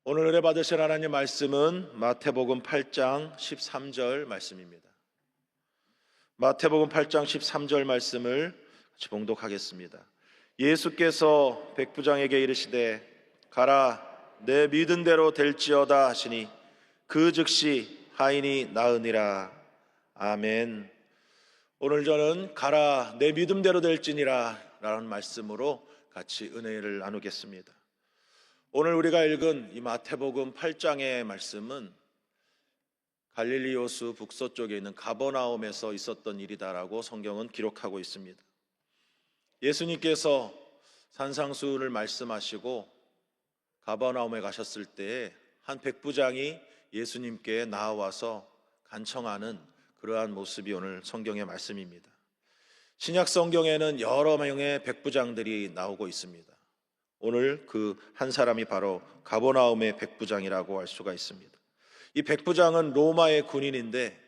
오늘 은혜 받으실 하나님 말씀은 마태복음 8장 13절 말씀입니다. 마태복음 8장 13절 말씀을 같이 봉독하겠습니다. 예수께서 백부장에게 이르시되 가라 내 믿은 대로 될지어다 하시니 그 즉시 하인이 나으니라. 아멘. 오늘 저는 가라 내 믿음대로 될지니라 라는 말씀으로 같이 은혜를 나누겠습니다. 오늘 우리가 읽은 이 마태복음 8장의 말씀은 갈릴리 호수 북서쪽에 있는 가버나움에서 있었던 일이다라고 성경은 기록하고 있습니다. 예수님께서 산상수훈을 말씀하시고 가버나움에 가셨을 때에 한 백부장이 예수님께 나와서 간청하는 그러한 모습이 오늘 성경의 말씀입니다. 신약 성경에는 여러 명의 백부장들이 나오고 있습니다. 오늘 그 한 사람이 바로 가버나움의 백부장이라고 할 수가 있습니다. 이 백부장은 로마의 군인인데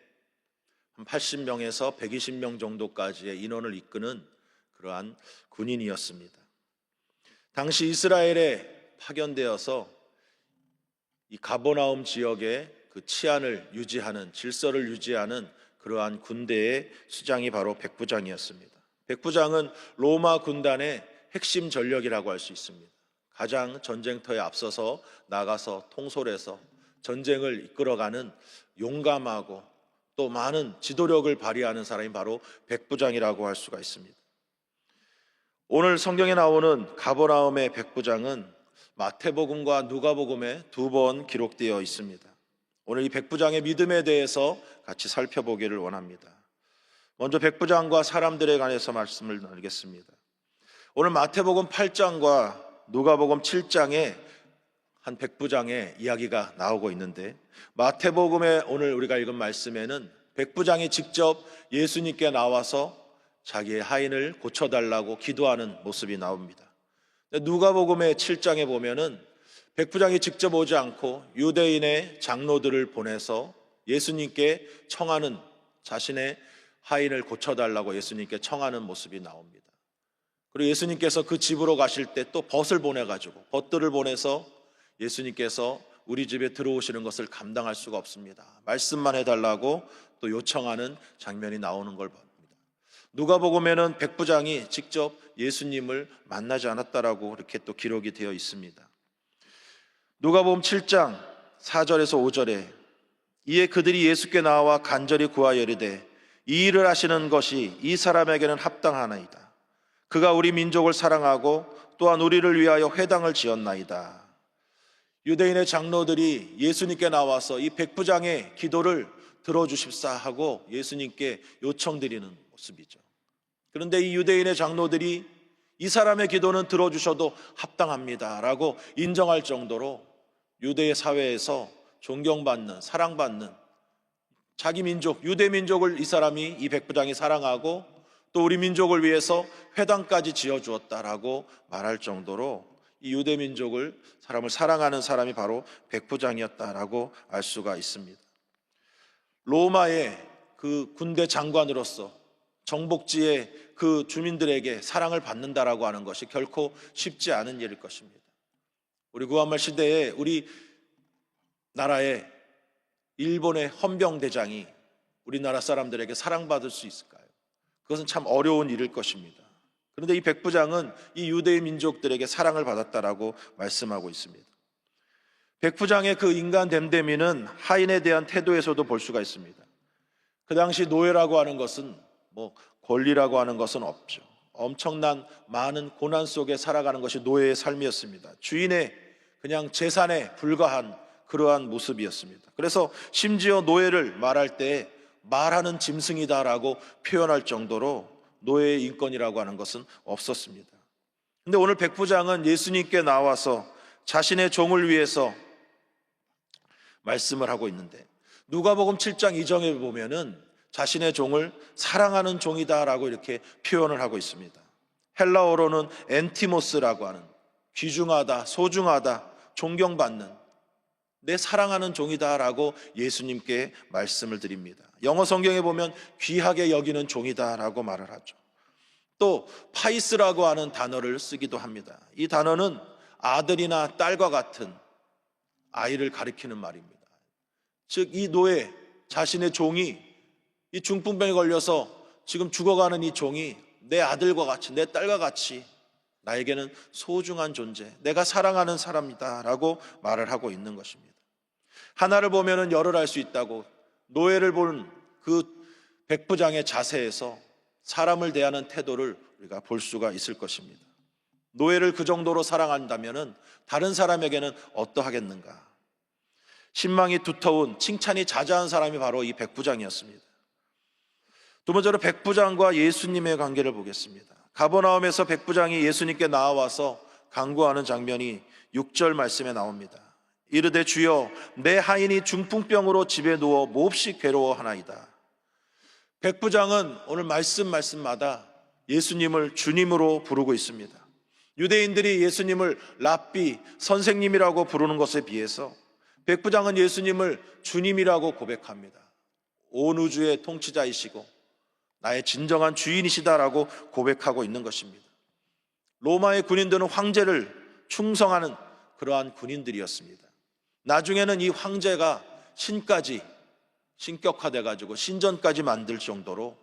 한 80명에서 120명 정도까지의 인원을 이끄는 그러한 군인이었습니다. 당시 이스라엘에 파견되어서 이 가버나움 지역의 그 치안을 유지하는, 질서를 유지하는 그러한 군대의 수장이 바로 백부장이었습니다. 백부장은 로마 군단의 핵심 전력이라고 할 수 있습니다. 가장 전쟁터에 앞서서 나가서 통솔해서 전쟁을 이끌어가는 용감하고 또 많은 지도력을 발휘하는 사람이 바로 백부장이라고 할 수가 있습니다. 오늘 성경에 나오는 가버나움의 백부장은 마태복음과 누가복음에 2번 기록되어 있습니다. 오늘 이 백부장의 믿음에 대해서 같이 살펴보기를 원합니다. 먼저 백부장과 사람들에 관해서 말씀을 나누겠습니다. 오늘 마태복음 8장과 누가복음 7장에 한 백부장의 이야기가 나오고 있는데, 마태복음에 오늘 우리가 읽은 말씀에는 백부장이 직접 예수님께 나와서 자기의 하인을 고쳐달라고 기도하는 모습이 나옵니다. 누가복음의 7장에 보면은 백부장이 직접 오지 않고 유대인의 장로들을 보내서 예수님께 청하는, 자신의 하인을 고쳐달라고 예수님께 청하는 모습이 나옵니다. 그리고 예수님께서 그 집으로 가실 때 또 벗을 보내가지고, 벗들을 보내서 예수님께서 우리 집에 들어오시는 것을 감당할 수가 없습니다, 말씀만 해달라고 또 요청하는 장면이 나오는 걸 봅니다. 누가복음에는 백부장이 직접 예수님을 만나지 않았다라고 이렇게 또 기록이 되어 있습니다. 누가복음 7장 4절에서 5절에 이에 그들이 예수께 나와 간절히 구하여 이르되 이 일을 하시는 것이 이 사람에게는 합당하나이다. 그가 우리 민족을 사랑하고 또한 우리를 위하여 회당을 지었나이다. 유대인의 장로들이 예수님께 나와서 이 백부장의 기도를 들어주십사 하고 예수님께 요청드리는 모습이죠. 그런데 이 유대인의 장로들이 이 사람의 기도는 들어주셔도 합당합니다 라고 인정할 정도로 유대 사회에서 존경받는, 사랑받는 자기 민족, 유대 민족을 이 사람이, 이 백부장이 사랑하고 또 우리 민족을 위해서 회당까지 지어주었다라고 말할 정도로 이 유대 민족을, 사람을 사랑하는 사람이 바로 백부장이었다라고 알 수가 있습니다. 로마의 그 군대 장관으로서 정복지의 그 주민들에게 사랑을 받는다라고 하는 것이 결코 쉽지 않은 일일 것입니다. 우리 구한말 시대에 우리 나라의 일본의 헌병대장이 우리나라 사람들에게 사랑받을 수 있을까요? 그것은 참 어려운 일일 것입니다. 그런데 이 백부장은 이 유대인 민족들에게 사랑을 받았다라고 말씀하고 있습니다. 백부장의 그 인간 됨됨이는 하인에 대한 태도에서도 볼 수가 있습니다. 그 당시 노예라고 하는 것은 권리라고 하는 것은 없죠. 엄청난 많은 고난 속에 살아가는 것이 노예의 삶이었습니다. 주인의 그냥 재산에 불과한 그러한 모습이었습니다. 그래서 심지어 노예를 말할 때 말하는 짐승이다라고 표현할 정도로 노예의 인권이라고 하는 것은 없었습니다. 그런데 오늘 백부장은 예수님께 나와서 자신의 종을 위해서 말씀을 하고 있는데, 누가복음 7장 2절에 보면은 자신의 종을 사랑하는 종이다라고 이렇게 표현을 하고 있습니다. 헬라어로는 엔티모스라고 하는, 귀중하다, 소중하다, 존경받는, 내 사랑하는 종이다라고 예수님께 말씀을 드립니다. 영어 성경에 보면 귀하게 여기는 종이다라고 말을 하죠. 또 파이스라고 하는 단어를 쓰기도 합니다. 이 단어는 아들이나 딸과 같은, 아이를 가리키는 말입니다. 즉 이 노예, 자신의 종이 이 중풍병에 걸려서 지금 죽어가는 이 종이 내 아들과 같이, 내 딸과 같이 나에게는 소중한 존재, 내가 사랑하는 사람이다 라고 말을 하고 있는 것입니다. 하나를 보면 열을 알 수 있다고, 노예를 본 그 백부장의 자세에서 사람을 대하는 태도를 우리가 볼 수가 있을 것입니다. 노예를 그 정도로 사랑한다면 다른 사람에게는 어떠하겠는가. 신망이 두터운, 칭찬이 자자한 사람이 바로 이 백부장이었습니다. 두 번째로 백부장과 예수님의 관계를 보겠습니다. 가버나움에서 백부장이 예수님께 나와서 간구하는 장면이 6절 말씀에 나옵니다. 이르되 주여, 내 하인이 중풍병으로 집에 누워 몹시 괴로워하나이다. 백부장은 오늘 말씀마다 예수님을 주님으로 부르고 있습니다. 유대인들이 예수님을 랍비, 선생님이라고 부르는 것에 비해서 백부장은 예수님을 주님이라고 고백합니다. 온 우주의 통치자이시고 나의 진정한 주인이시다라고 고백하고 있는 것입니다. 로마의 군인들은 황제를 충성하는 그러한 군인들이었습니다. 나중에는 이 황제가 신까지 신격화돼가지고 신전까지 만들 정도로,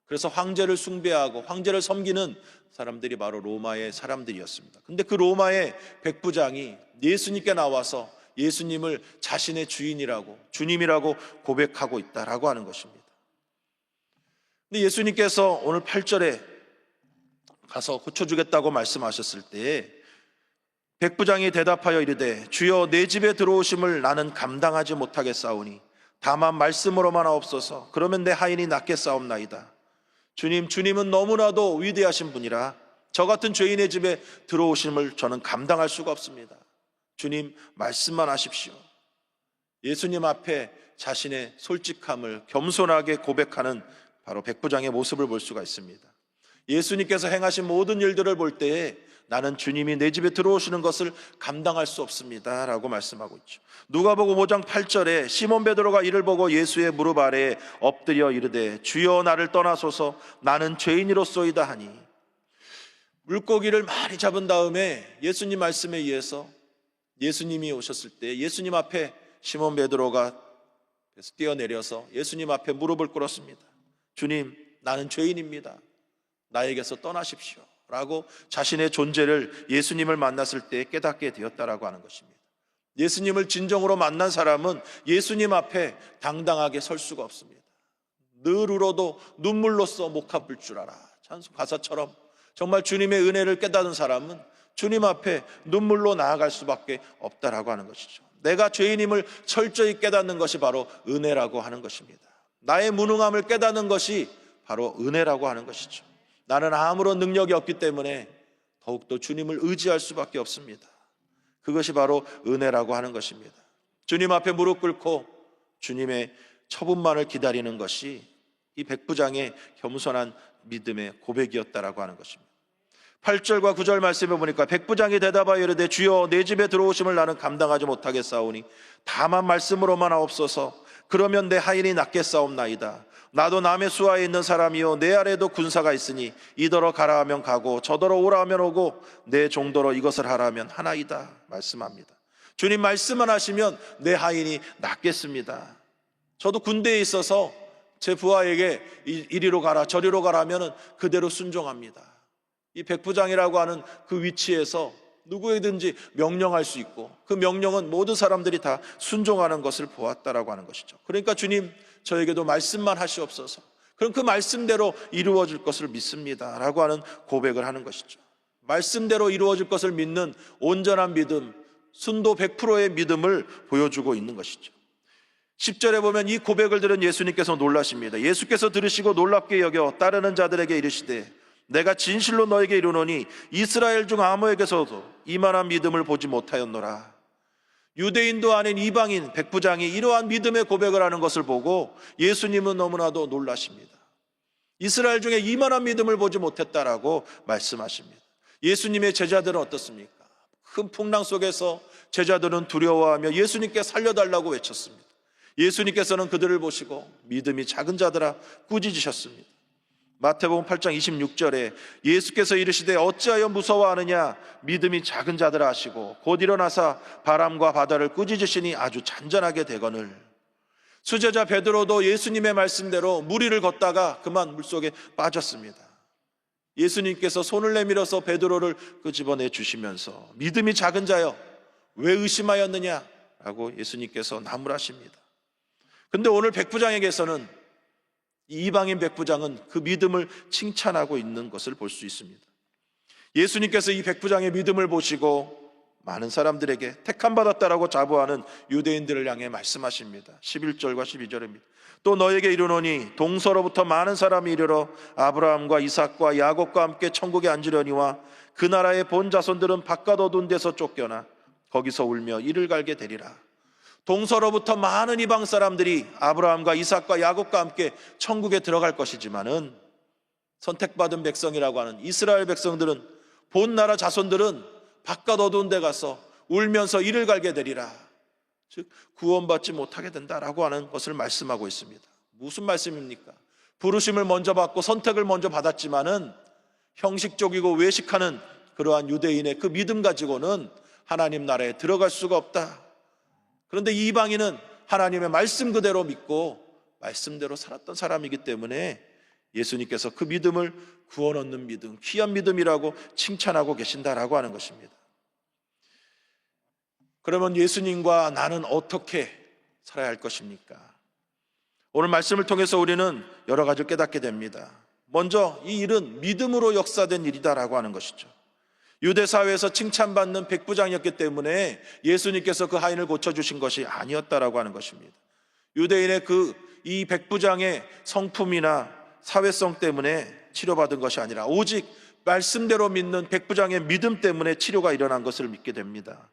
그래서 황제를 숭배하고 황제를 섬기는 사람들이 바로 로마의 사람들이었습니다. 근데 그 로마의 백부장이 예수님께 나와서 예수님을 자신의 주인이라고, 주님이라고 고백하고 있다라고 하는 것입니다. 근데 예수님께서 오늘 8절에 가서 고쳐주겠다고 말씀하셨을 때에 백부장이 대답하여 이르되 주여, 내 집에 들어오심을 나는 감당하지 못하겠사오니 다만 말씀으로만 하옵소서. 그러면 내 하인이 낫겠사옵나이다. 주님은 너무나도 위대하신 분이라 저 같은 죄인의 집에 들어오심을 저는 감당할 수가 없습니다. 주님, 말씀만 하십시오. 예수님 앞에 자신의 솔직함을 겸손하게 고백하는 바로 백부장의 모습을 볼 수가 있습니다. 예수님께서 행하신 모든 일들을 볼 때에 나는 주님이 내 집에 들어오시는 것을 감당할 수 없습니다 라고 말씀하고 있죠. 누가복음 5장 8절에 시몬 베드로가 이를 보고 예수의 무릎 아래에 엎드려 이르되 주여, 나를 떠나소서, 나는 죄인이로소이다 하니, 물고기를 많이 잡은 다음에 예수님 말씀에 의해서 예수님이 오셨을 때 예수님 앞에 시몬 베드로가 뛰어내려서 예수님 앞에 무릎을 꿇었습니다. 주님, 나는 죄인입니다. 나에게서 떠나십시오 라고 자신의 존재를 예수님을 만났을 때 깨닫게 되었다라고 하는 것입니다. 예수님을 진정으로 만난 사람은 예수님 앞에 당당하게 설 수가 없습니다. 늘 울어도 눈물로써 목합을 줄 알아. 찬송 가사처럼 정말 주님의 은혜를 깨닫는 사람은 주님 앞에 눈물로 나아갈 수밖에 없다라고 하는 것이죠. 내가 죄인임을 철저히 깨닫는 것이 바로 은혜라고 하는 것입니다. 나의 무능함을 깨닫는 것이 바로 은혜라고 하는 것이죠. 나는 아무런 능력이 없기 때문에 더욱더 주님을 의지할 수밖에 없습니다. 그것이 바로 은혜라고 하는 것입니다. 주님 앞에 무릎 꿇고 주님의 처분만을 기다리는 것이 이 백부장의 겸손한 믿음의 고백이었다라고 하는 것입니다. 8절과 9절 말씀에 보니까 백부장이 대답하여 이르되 주여, 내 집에 들어오심을 나는 감당하지 못하겠사오니 다만 말씀으로만 하옵소서. 그러면 내 하인이 낫겠사옵나이다. 나도 남의 수하에 있는 사람이요 내 아래도 군사가 있으니 이더러 가라 하면 가고 저더러 오라 하면 오고 내 종더러 이것을 하라 하면 하나이다 말씀합니다. 주님 말씀만 하시면 내 하인이 낫겠습니다. 저도 군대에 있어서 제 부하에게 이리로 가라 저리로 가라 하면 그대로 순종합니다. 이 백부장이라고 하는 그 위치에서 누구에든지 명령할 수 있고 그 명령은 모든 사람들이 다 순종하는 것을 보았다라고 하는 것이죠. 그러니까 주님, 저에게도 말씀만 하시옵소서. 그럼 그 말씀대로 이루어질 것을 믿습니다 라고 하는 고백을 하는 것이죠. 말씀대로 이루어질 것을 믿는 온전한 믿음, 순도 100%의 믿음을 보여주고 있는 것이죠. 10절에 보면 이 고백을 들은 예수님께서 놀라십니다. 예수께서 들으시고 놀랍게 여겨 따르는 자들에게 이르시되 내가 진실로 너에게 이르노니 이스라엘 중 아무에게서도 이만한 믿음을 보지 못하였노라. 유대인도 아닌 이방인 백부장이 이러한 믿음의 고백을 하는 것을 보고 예수님은 너무나도 놀라십니다. 이스라엘 중에 이만한 믿음을 보지 못했다라고 말씀하십니다. 예수님의 제자들은 어떻습니까? 큰 풍랑 속에서 제자들은 두려워하며 예수님께 살려달라고 외쳤습니다. 예수님께서는 그들을 보시고 믿음이 작은 자들아 꾸짖으셨습니다. 마태복음 8장 26절에 예수께서 이르시되 어찌하여 무서워하느냐, 믿음이 작은 자들아 하시고 곧 일어나사 바람과 바다를 꾸짖으시니 아주 잔잔하게 되거늘. 수제자 베드로도 예수님의 말씀대로 물 위를 걷다가 그만 물속에 빠졌습니다. 예수님께서 손을 내밀어서 베드로를 끄집어내 주시면서 믿음이 작은 자여 왜 의심하였느냐 라고 예수님께서 나무라십니다. 근데 오늘 백부장에게서는, 이 이방인 백부장은 그 믿음을 칭찬하고 있는 것을 볼 수 있습니다. 예수님께서 이 백부장의 믿음을 보시고 많은 사람들에게 택함받았다라고 자부하는 유대인들을 향해 말씀하십니다. 11절과 12절입니다. 또 너에게 이르노니 동서로부터 많은 사람이 이르러 아브라함과 이삭과 야곱과 함께 천국에 앉으려니와 그 나라의 본 자손들은 바깥 어두운 데서 쫓겨나 거기서 울며 이를 갈게 되리라. 동서로부터 많은 이방 사람들이 아브라함과 이삭과 야곱과 함께 천국에 들어갈 것이지만은 선택받은 백성이라고 하는 이스라엘 백성들은, 본 나라 자손들은 바깥 어두운 데 가서 울면서 이를 갈게 되리라. 즉 구원받지 못하게 된다라고 하는 것을 말씀하고 있습니다. 무슨 말씀입니까? 부르심을 먼저 받고 선택을 먼저 받았지만은 형식적이고 외식하는 그러한 유대인의 그 믿음 가지고는 하나님 나라에 들어갈 수가 없다. 그런데 이 이방인은 하나님의 말씀 그대로 믿고 말씀대로 살았던 사람이기 때문에 예수님께서 그 믿음을 구원 얻는 믿음, 귀한 믿음이라고 칭찬하고 계신다라고 하는 것입니다. 그러면 예수님과 나는 어떻게 살아야 할 것입니까? 오늘 말씀을 통해서 우리는 여러 가지를 깨닫게 됩니다. 먼저 이 일은 믿음으로 역사된 일이다라고 하는 것이죠. 유대 사회에서 칭찬받는 백부장이었기 때문에 예수님께서 그 하인을 고쳐주신 것이 아니었다라고 하는 것입니다. 유대인의 이 백부장의 성품이나 사회성 때문에 치료받은 것이 아니라 오직 말씀대로 믿는 백부장의 믿음 때문에 치료가 일어난 것을 믿게 됩니다.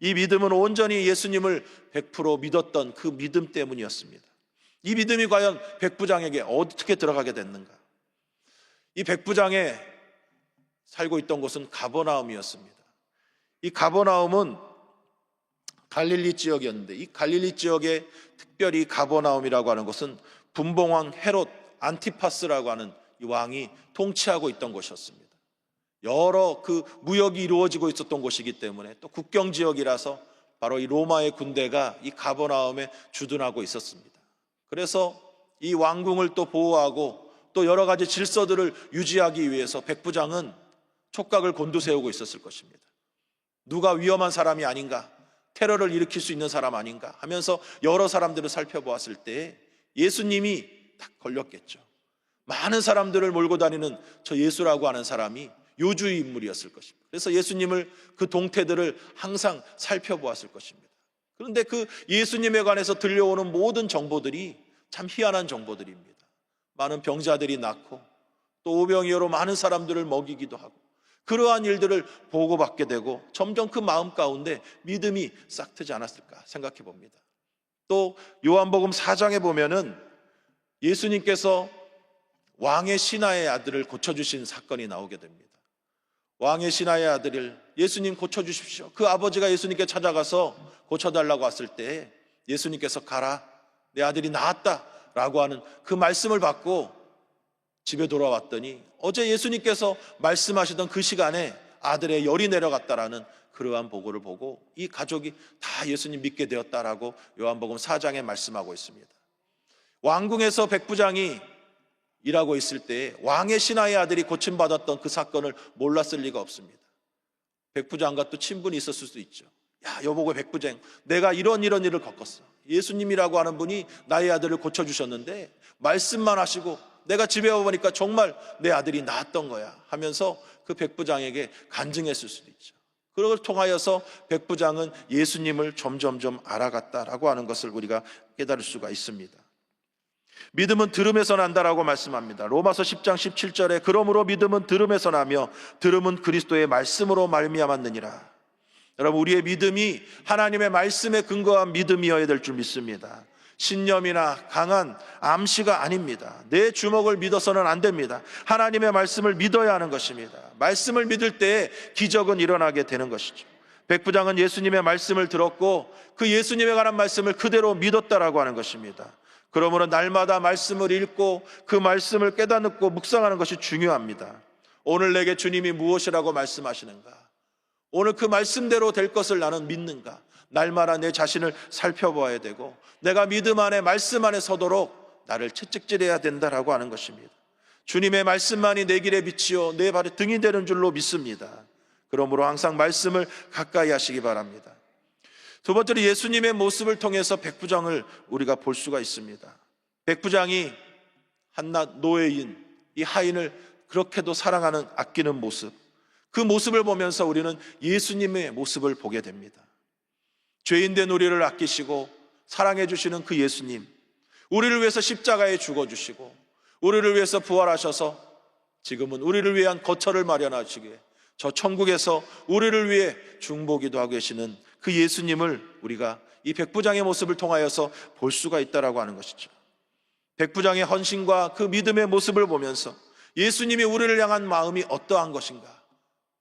이 믿음은 온전히 예수님을 100% 믿었던 그 믿음 때문이었습니다. 이 믿음이 과연 백부장에게 어떻게 들어가게 됐는가? 이 백부장의 살고 있던 곳은 가버나움이었습니다. 이 가버나움은 갈릴리 지역이었는데, 이 갈릴리 지역에 특별히 가버나움이라고 하는 것은 분봉왕 헤롯 안티파스라고 하는 이 왕이 통치하고 있던 곳이었습니다. 여러 그 무역이 이루어지고 있었던 곳이기 때문에, 또 국경 지역이라서 바로 이 로마의 군대가 이 가버나움에 주둔하고 있었습니다. 그래서 이 왕궁을 또 보호하고 또 여러 가지 질서들을 유지하기 위해서 백부장은 촉각을 곤두세우고 있었을 것입니다. 누가 위험한 사람이 아닌가, 테러를 일으킬 수 있는 사람 아닌가 하면서 여러 사람들을 살펴보았을 때 예수님이 딱 걸렸겠죠. 많은 사람들을 몰고 다니는 저 예수라고 하는 사람이 요주의 인물이었을 것입니다. 그래서 예수님을, 그 동태들을 항상 살펴보았을 것입니다. 그런데 그 예수님에 관해서 들려오는 모든 정보들이 참 희한한 정보들입니다. 많은 병자들이 낫고 또 오병이어로 많은 사람들을 먹이기도 하고, 그러한 일들을 보고받게 되고 점점 그 마음 가운데 믿음이 싹트지 않았을까 생각해 봅니다. 또 요한복음 4장에 보면은 예수님께서 왕의 신하의 아들을 고쳐주신 사건이 나오게 됩니다. 왕의 신하의 아들을 예수님 고쳐주십시오. 그 아버지가 예수님께 찾아가서 고쳐달라고 왔을 때 예수님께서 가라, 내 아들이 나았다 라고 하는 그 말씀을 받고 집에 돌아왔더니 어제 예수님께서 말씀하시던 그 시간에 아들의 열이 내려갔다라는 그러한 보고를 보고 이 가족이 다 예수님 믿게 되었다라고 요한복음 4장에 말씀하고 있습니다. 왕궁에서 백부장이 일하고 있을 때 왕의 신하의 아들이 고침받았던 그 사건을 몰랐을 리가 없습니다. 백부장과 또 친분이 있었을 수도 있죠. 야, 여보고 백부장, 내가 이런 일을 겪었어. 예수님이라고 하는 분이 나의 아들을 고쳐주셨는데 말씀만 하시고 내가 집에 와보니까 정말 내 아들이 나았던 거야 하면서 그 백부장에게 간증했을 수도 있죠. 그걸 통하여서 백부장은 예수님을 점점점 알아갔다라고 하는 것을 우리가 깨달을 수가 있습니다. 믿음은 들음에서 난다라고 말씀합니다. 로마서 10장 17절에 그러므로 믿음은 들음에서 나며 들음은 그리스도의 말씀으로 말미암았느니라. 여러분, 우리의 믿음이 하나님의 말씀에 근거한 믿음이어야 될 줄 믿습니다. 신념이나 강한 암시가 아닙니다. 내 주먹을 믿어서는 안 됩니다. 하나님의 말씀을 믿어야 하는 것입니다. 말씀을 믿을 때 기적은 일어나게 되는 것이죠. 백부장은 예수님의 말씀을 들었고 그 예수님에 관한 말씀을 그대로 믿었다라고 하는 것입니다. 그러므로 날마다 말씀을 읽고 그 말씀을 깨닫고 묵상하는 것이 중요합니다. 오늘 내게 주님이 무엇이라고 말씀하시는가? 오늘 그 말씀대로 될 것을 나는 믿는가? 날마다 내 자신을 살펴봐야 되고 내가 믿음 안에 말씀 안에 서도록 나를 채찍질해야 된다라고 하는 것입니다. 주님의 말씀만이 내 길의 빛이요 내 발의 등이 되는 줄로 믿습니다. 그러므로 항상 말씀을 가까이 하시기 바랍니다. 두 번째로 예수님의 모습을 통해서 백부장을 우리가 볼 수가 있습니다. 백부장이 한낱 노예인 이 하인을 그렇게도 사랑하는 아끼는 모습, 그 모습을 보면서 우리는 예수님의 모습을 보게 됩니다. 죄인된 우리를 아끼시고 사랑해 주시는 그 예수님, 우리를 위해서 십자가에 죽어주시고 우리를 위해서 부활하셔서 지금은 우리를 위한 거처를 마련하시기에 저 천국에서 우리를 위해 중보기도 하고 계시는 그 예수님을 우리가 이 백부장의 모습을 통하여서 볼 수가 있다라고 하는 것이죠. 백부장의 헌신과 그 믿음의 모습을 보면서 예수님이 우리를 향한 마음이 어떠한 것인가,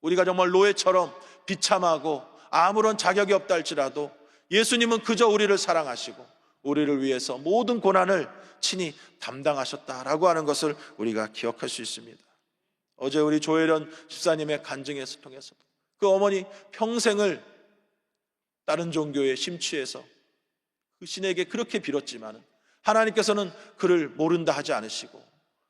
우리가 정말 노예처럼 비참하고 아무런 자격이 없다 할지라도 예수님은 그저 우리를 사랑하시고 우리를 위해서 모든 고난을 친히 담당하셨다라고 하는 것을 우리가 기억할 수 있습니다. 어제 우리 조혜련 집사님의 간증에서 통해서 그 어머니 평생을 다른 종교에 심취해서 그 신에게 그렇게 빌었지만 하나님께서는 그를 모른다 하지 않으시고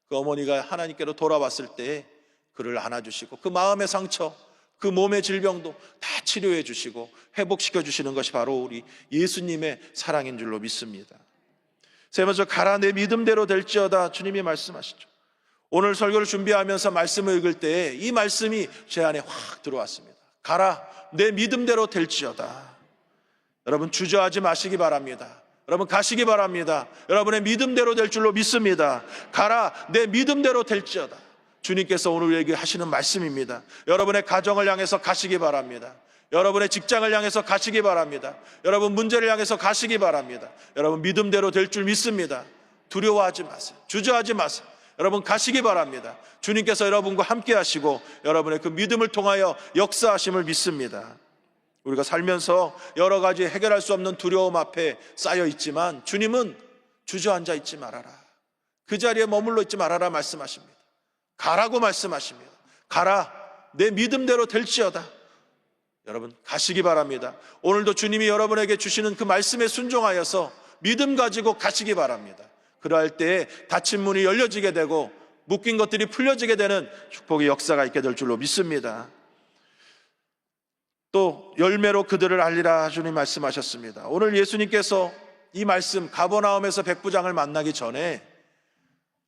그 어머니가 하나님께로 돌아왔을 때 그를 안아주시고 그 마음의 상처, 그 몸의 질병도 다 치료해 주시고 회복시켜 주시는 것이 바로 우리 예수님의 사랑인 줄로 믿습니다. 세 번째, 가라 내 믿음대로 될지어다 주님이 말씀하시죠. 오늘 설교를 준비하면서 말씀을 읽을 때 이 말씀이 제 안에 확 들어왔습니다. 가라 내 믿음대로 될지어다. 여러분 주저하지 마시기 바랍니다. 여러분 가시기 바랍니다. 여러분의 믿음대로 될 줄로 믿습니다. 가라 내 믿음대로 될지어다. 주님께서 오늘 우리에게 하시는 말씀입니다. 여러분의 가정을 향해서 가시기 바랍니다. 여러분의 직장을 향해서 가시기 바랍니다. 여러분 문제를 향해서 가시기 바랍니다. 여러분 믿음대로 될 줄 믿습니다. 두려워하지 마세요. 주저하지 마세요. 여러분 가시기 바랍니다. 주님께서 여러분과 함께 하시고 여러분의 그 믿음을 통하여 역사하심을 믿습니다. 우리가 살면서 여러 가지 해결할 수 없는 두려움 앞에 쌓여 있지만 주님은 주저앉아 있지 말아라, 그 자리에 머물러 있지 말아라 말씀하십니다. 가라고 말씀하십니다. 가라 내 믿음대로 될지어다. 여러분 가시기 바랍니다. 오늘도 주님이 여러분에게 주시는 그 말씀에 순종하여서 믿음 가지고 가시기 바랍니다. 그러할 때 닫힌 문이 열려지게 되고 묶인 것들이 풀려지게 되는 축복의 역사가 있게 될 줄로 믿습니다. 또 열매로 그들을 알리라 주님 말씀하셨습니다. 오늘 예수님께서 이 말씀 가버나움에서 백부장을 만나기 전에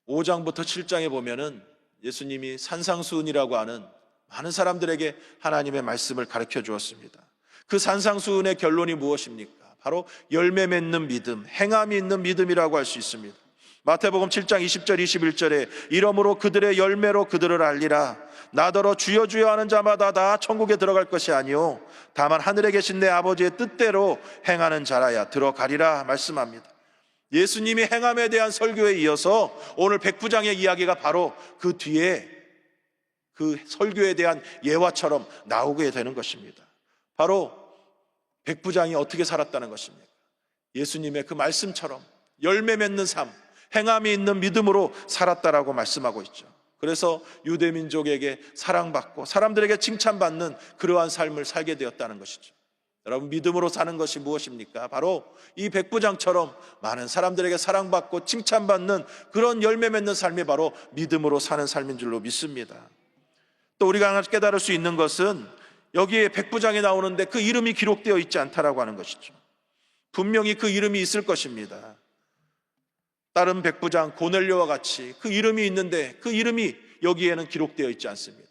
5장부터 7장에 보면은 예수님이 산상수훈이라고 하는 많은 사람들에게 하나님의 말씀을 가르쳐 주었습니다. 그 산상수훈의 결론이 무엇입니까? 바로 열매 맺는 믿음, 행함이 있는 믿음이라고 할 수 있습니다. 마태복음 7장 20절 21절에 이러므로 그들의 열매로 그들을 알리라. 나더러 주여 주여 하는 자마다 다 천국에 들어갈 것이 아니요 다만 하늘에 계신 내 아버지의 뜻대로 행하는 자라야 들어가리라 말씀합니다. 예수님이 행함에 대한 설교에 이어서 오늘 백부장의 이야기가 바로 그 뒤에 그 설교에 대한 예화처럼 나오게 되는 것입니다. 바로 백부장이 어떻게 살았다는 것입니까? 예수님의 그 말씀처럼 열매 맺는 삶, 행함이 있는 믿음으로 살았다라고 말씀하고 있죠. 그래서 유대민족에게 사랑받고 사람들에게 칭찬받는 그러한 삶을 살게 되었다는 것이죠. 여러분 믿음으로 사는 것이 무엇입니까? 바로 이 백부장처럼 많은 사람들에게 사랑받고 칭찬받는 그런 열매 맺는 삶이 바로 믿음으로 사는 삶인 줄로 믿습니다. 또 우리가 하나 깨달을 수 있는 것은 여기에 백부장이 나오는데 그 이름이 기록되어 있지 않다라고 하는 것이죠. 분명히 그 이름이 있을 것입니다. 다른 백부장 고넬료와 같이 그 이름이 있는데 그 이름이 여기에는 기록되어 있지 않습니다.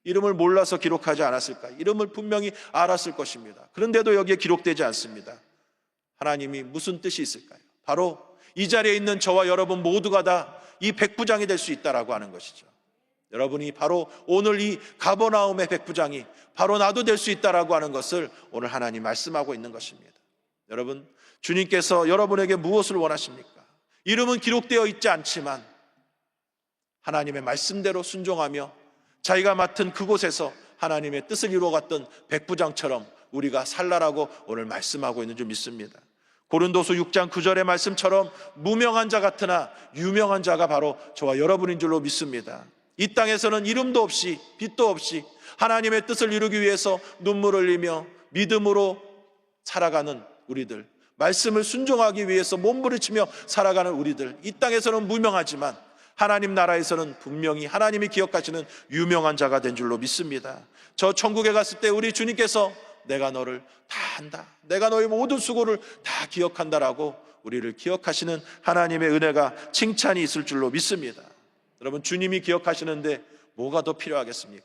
이름을 몰라서 기록하지 않았을까? 이름을 분명히 알았을 것입니다. 그런데도 여기에 기록되지 않습니다. 하나님이 무슨 뜻이 있을까요? 바로 이 자리에 있는 저와 여러분 모두가 다 이 백부장이 될 수 있다라고 하는 것이죠. 여러분이 바로 오늘 이 가버나움의 백부장이 바로 나도 될 수 있다라고 하는 것을 오늘 하나님 말씀하고 있는 것입니다. 여러분 주님께서 여러분에게 무엇을 원하십니까? 이름은 기록되어 있지 않지만 하나님의 말씀대로 순종하며 자기가 맡은 그곳에서 하나님의 뜻을 이루어갔던 백부장처럼 우리가 살라라고 오늘 말씀하고 있는 줄 믿습니다. 고린도서 6장 9절의 말씀처럼 무명한 자 같으나 유명한 자가 바로 저와 여러분인 줄로 믿습니다. 이 땅에서는 이름도 없이 빛도 없이 하나님의 뜻을 이루기 위해서 눈물을 흘리며 믿음으로 살아가는 우리들, 말씀을 순종하기 위해서 몸부림치며 살아가는 우리들, 이 땅에서는 무명하지만 하나님 나라에서는 분명히 하나님이 기억하시는 유명한 자가 된 줄로 믿습니다. 저 천국에 갔을 때 우리 주님께서 내가 너를 다 안다, 내가 너의 모든 수고를 다 기억한다라고 우리를 기억하시는 하나님의 은혜가 칭찬이 있을 줄로 믿습니다. 여러분, 주님이 기억하시는데 뭐가 더 필요하겠습니까?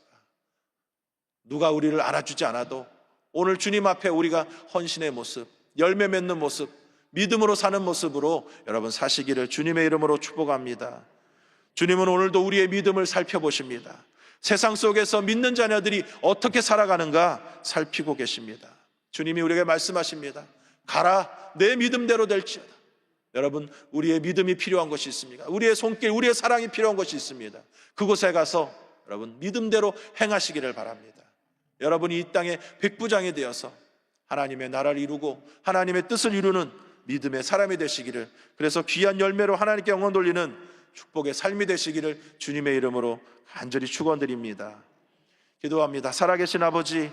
누가 우리를 알아주지 않아도 오늘 주님 앞에 우리가 헌신의 모습, 열매 맺는 모습, 믿음으로 사는 모습으로 여러분 사시기를 주님의 이름으로 축복합니다. 주님은 오늘도 우리의 믿음을 살펴보십니다. 세상 속에서 믿는 자녀들이 어떻게 살아가는가 살피고 계십니다. 주님이 우리에게 말씀하십니다. 가라, 내 믿음대로 될지어다. 여러분, 우리의 믿음이 필요한 것이 있습니까? 우리의 손길, 우리의 사랑이 필요한 것이 있습니다. 그곳에 가서 여러분 믿음대로 행하시기를 바랍니다. 여러분이 이 땅에 백부장이 되어서 하나님의 나라를 이루고 하나님의 뜻을 이루는 믿음의 사람이 되시기를, 그래서 귀한 열매로 하나님께 영광 돌리는 축복의 삶이 되시기를 주님의 이름으로 간절히 축원드립니다. 기도합니다. 살아계신 아버지,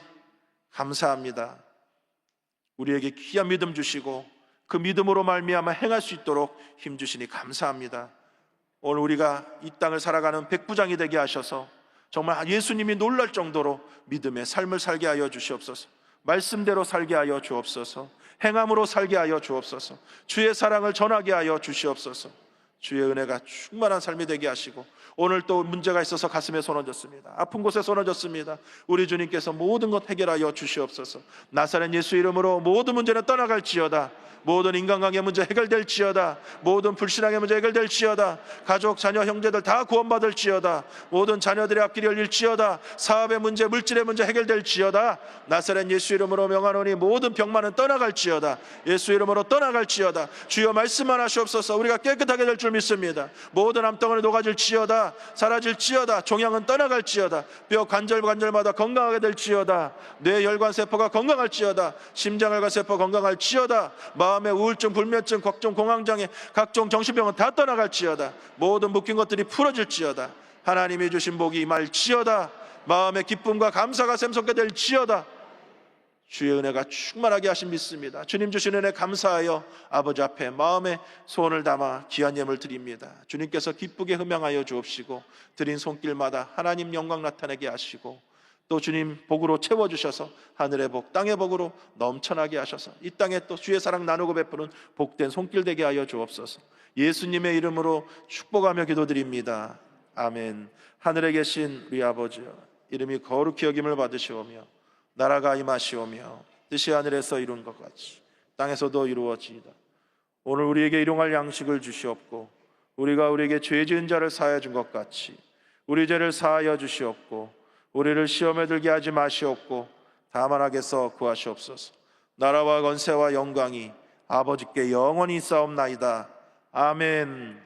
감사합니다. 우리에게 귀한 믿음 주시고 그 믿음으로 말미암아 행할 수 있도록 힘 주시니 감사합니다. 오늘 우리가 이 땅을 살아가는 백부장이 되게 하셔서 정말 예수님이 놀랄 정도로 믿음의 삶을 살게 하여 주시옵소서. 말씀대로 살게 하여 주옵소서. 행함으로 살게 하여 주옵소서. 주의 사랑을 전하게 하여 주시옵소서. 주의 은혜가 충만한 삶이 되게 하시고, 오늘 또 문제가 있어서 가슴에 손 얹었습니다. 아픈 곳에 손 얹었습니다. 우리 주님께서 모든 것 해결하여 주시옵소서. 나사렛 예수 이름으로 모든 문제는 떠나갈지어다. 모든 인간관계 문제 해결될지어다. 모든 불신앙의 문제 해결될지어다. 가족, 자녀, 형제들 다 구원받을지어다. 모든 자녀들의 앞길이 열릴지어다. 사업의 문제, 물질의 문제 해결될지어다. 나사렛 예수 이름으로 명하노니 모든 병만은 떠나갈지어다. 예수 이름으로 떠나갈지어다. 주여 말씀만 하시옵소서. 우리가 깨끗하게 될 줄 믿습니다. 모든 암덩어리 녹아질지어다. 사라질지어다. 종양은 떠나갈지어다. 뼈 관절마다 건강하게 될지어다. 뇌 혈관세포가 건강할지어다. 심장혈관세포 건강할지어다. 마음의 우울증, 불면증, 걱정, 공황장애, 각종 정신병은 다 떠나갈지어다. 모든 묶인 것들이 풀어질지어다. 하나님이 주신 복이 임할지어다. 마음의 기쁨과 감사가 샘솟게 될지어다. 주의 은혜가 충만하게 하신 믿습니다. 주님 주신 은혜 감사하여 아버지 앞에 마음에 소원을 담아 귀한 예물 드립니다. 주님께서 기쁘게 흠양하여 주옵시고 드린 손길마다 하나님 영광 나타내게 하시고, 또 주님 복으로 채워주셔서 하늘의 복, 땅의 복으로 넘쳐나게 하셔서 이 땅에 또 주의 사랑 나누고 베푸는 복된 손길 되게 하여 주옵소서. 예수님의 이름으로 축복하며 기도드립니다. 아멘. 하늘에 계신 우리 아버지여, 이름이 거룩히 여김을 받으시오며 나라가 임하시오며 뜻이 하늘에서 이룬 것 같이 땅에서도 이루어지이다. 오늘 우리에게 일용할 양식을 주시옵고, 우리가 우리에게 죄 지은 자를 사하여 준 것 같이 우리 죄를 사하여 주시옵고, 우리를 시험에 들게 하지 마시옵고 다만 악에서 구하시옵소서. 나라와 권세와 영광이 아버지께 영원히 있사옵나이다. 아멘.